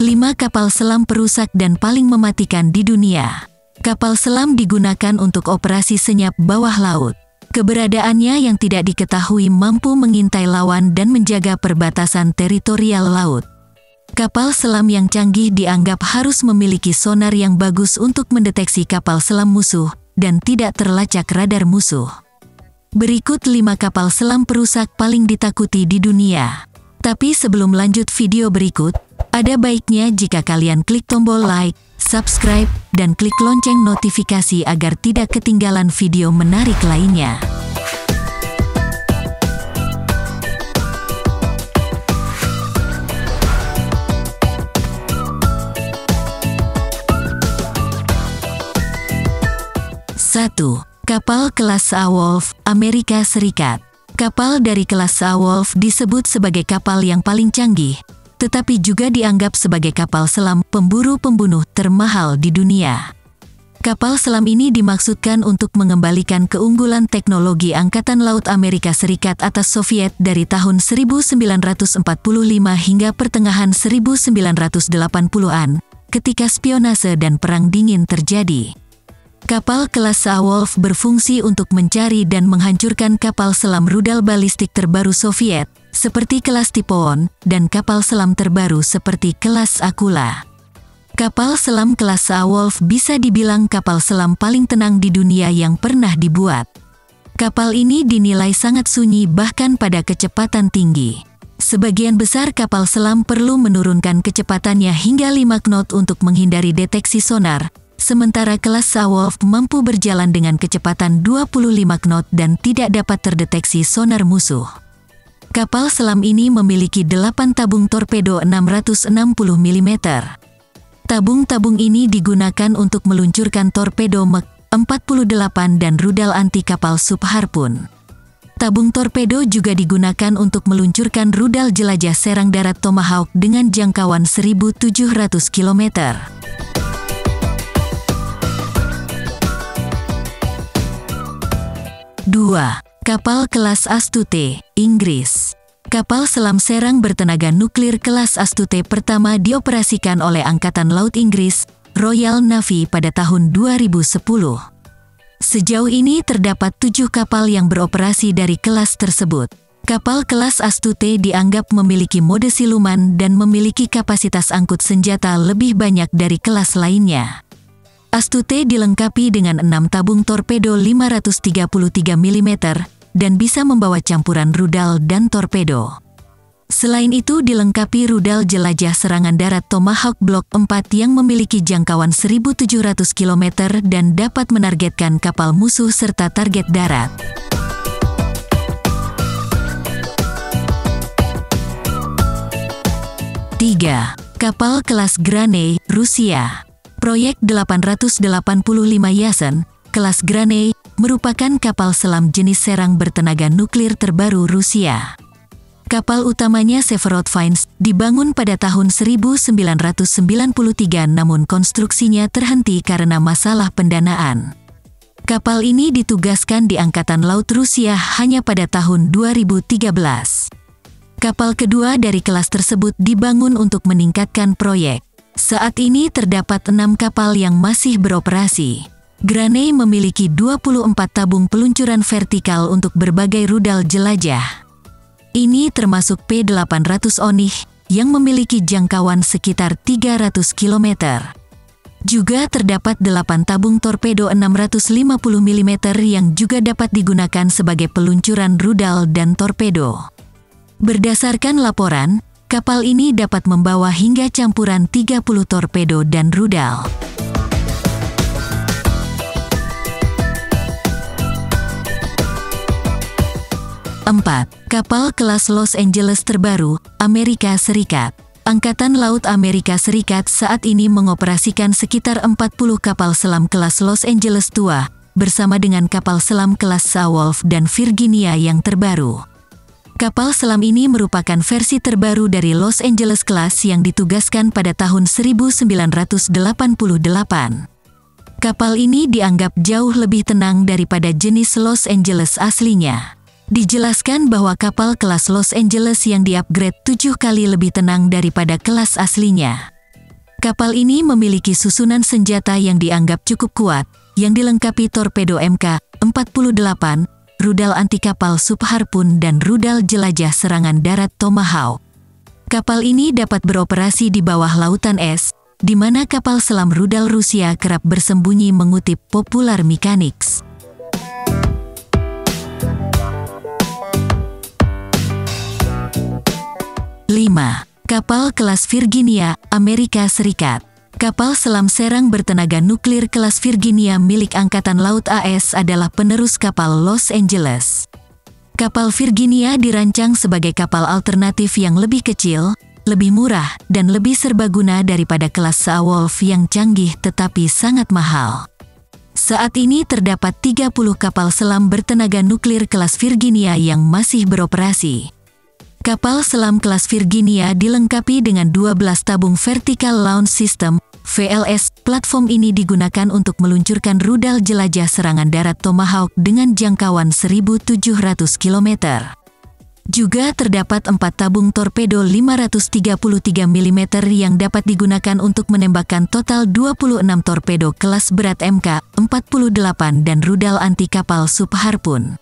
5 kapal selam perusak dan paling mematikan di dunia. Kapal selam digunakan untuk operasi senyap bawah laut. Keberadaannya yang tidak diketahui mampu mengintai lawan dan menjaga perbatasan teritorial laut. Kapal selam yang canggih dianggap harus memiliki sonar yang bagus untuk mendeteksi kapal selam musuh dan tidak terlacak radar musuh. Berikut 5 kapal selam perusak paling ditakuti di dunia. Tapi sebelum lanjut video berikut, ada baiknya jika kalian klik tombol like, subscribe, dan klik lonceng notifikasi agar tidak ketinggalan video menarik lainnya. Satu. Kapal kelas Wolf, Amerika Serikat. Kapal dari kelas Wolf disebut sebagai kapal yang paling canggih, tetapi juga dianggap sebagai kapal selam pemburu pembunuh termahal di dunia. Kapal selam ini dimaksudkan untuk mengembalikan keunggulan teknologi Angkatan Laut Amerika Serikat atas Soviet dari tahun 1945 hingga pertengahan 1980-an, ketika spionase dan perang dingin terjadi. Kapal kelas Wolf berfungsi untuk mencari dan menghancurkan kapal selam rudal balistik terbaru Soviet, seperti kelas Typhoon, dan kapal selam terbaru seperti kelas Akula. Kapal selam kelas Wolf bisa dibilang kapal selam paling tenang di dunia yang pernah dibuat. Kapal ini dinilai sangat sunyi bahkan pada kecepatan tinggi. Sebagian besar kapal selam perlu menurunkan kecepatannya hingga 5 knot untuk menghindari deteksi sonar, sementara kelas Wolf mampu berjalan dengan kecepatan 25 knot dan tidak dapat terdeteksi sonar musuh. Kapal selam ini memiliki 8 tabung torpedo 660 mm. Tabung-tabung ini digunakan untuk meluncurkan torpedo Mach 48 dan rudal anti kapal sub Harpoon. Tabung torpedo juga digunakan untuk meluncurkan rudal jelajah serang darat Tomahawk dengan jangkauan 1.700 km. 2. Kapal kelas Astute, Inggris. Kapal selam serang bertenaga nuklir kelas Astute pertama dioperasikan oleh Angkatan Laut Inggris, Royal Navy pada tahun 2010. Sejauh ini terdapat 7 kapal yang beroperasi dari kelas tersebut. Kapal kelas Astute dianggap memiliki mode siluman dan memiliki kapasitas angkut senjata lebih banyak dari kelas lainnya. Astute dilengkapi dengan 6 tabung torpedo 533 mm dan bisa membawa campuran rudal dan torpedo. Selain itu dilengkapi rudal jelajah serangan darat Tomahawk Block 4 yang memiliki jangkauan 1.700 km dan dapat menargetkan kapal musuh serta target darat. Tiga. Kapal kelas Granny, Rusia. Proyek 885 Yasen, kelas Granny, merupakan kapal selam jenis serang bertenaga nuklir terbaru Rusia. Kapal utamanya Severodvinsk dibangun pada tahun 1993 namun konstruksinya terhenti karena masalah pendanaan. Kapal ini ditugaskan di Angkatan Laut Rusia hanya pada tahun 2013. Kapal kedua dari kelas tersebut dibangun untuk meningkatkan proyek. Saat ini terdapat 6 kapal yang masih beroperasi. Granny memiliki 24 tabung peluncuran vertikal untuk berbagai rudal jelajah. Ini termasuk P-800 Onih yang memiliki jangkauan sekitar 300 km. Juga terdapat 8 tabung torpedo 650 mm yang juga dapat digunakan sebagai peluncuran rudal dan torpedo. Berdasarkan laporan, kapal ini dapat membawa hingga campuran 30 torpedo dan rudal. 4. Kapal kelas Los Angeles terbaru, Amerika Serikat. Angkatan Laut Amerika Serikat saat ini mengoperasikan sekitar 40 kapal selam kelas Los Angeles tua, bersama dengan kapal selam kelas Wolf dan Virginia yang terbaru. Kapal selam ini merupakan versi terbaru dari Los Angeles Class yang ditugaskan pada tahun 1988. Kapal ini dianggap jauh lebih tenang daripada jenis Los Angeles aslinya. Dijelaskan bahwa kapal kelas Los Angeles yang diupgrade 7 kali lebih tenang daripada kelas aslinya. Kapal ini memiliki susunan senjata yang dianggap cukup kuat, yang dilengkapi torpedo Mk-48, rudal anti kapal subharpun dan rudal jelajah serangan darat Tomahawk. Kapal ini dapat beroperasi di bawah lautan es, di mana kapal selam rudal Rusia kerap bersembunyi, mengutip Popular Mechanics. Kapal kelas Virginia, Amerika Serikat. Kapal selam serang bertenaga nuklir kelas Virginia milik Angkatan Laut AS adalah penerus kapal Los Angeles. Kapal Virginia dirancang sebagai kapal alternatif yang lebih kecil, lebih murah, dan lebih serbaguna daripada kelas Saarwolf yang canggih tetapi sangat mahal. Saat ini terdapat 30 kapal selam bertenaga nuklir kelas Virginia yang masih beroperasi. Kapal selam kelas Virginia dilengkapi dengan 12 tabung Vertical Launch System, VLS. Platform ini digunakan untuk meluncurkan rudal jelajah serangan darat Tomahawk dengan jangkauan 1.700 km. Juga terdapat 4 tabung torpedo 533 mm yang dapat digunakan untuk menembakkan total 26 torpedo kelas berat Mk-48 dan rudal anti kapal subharpun.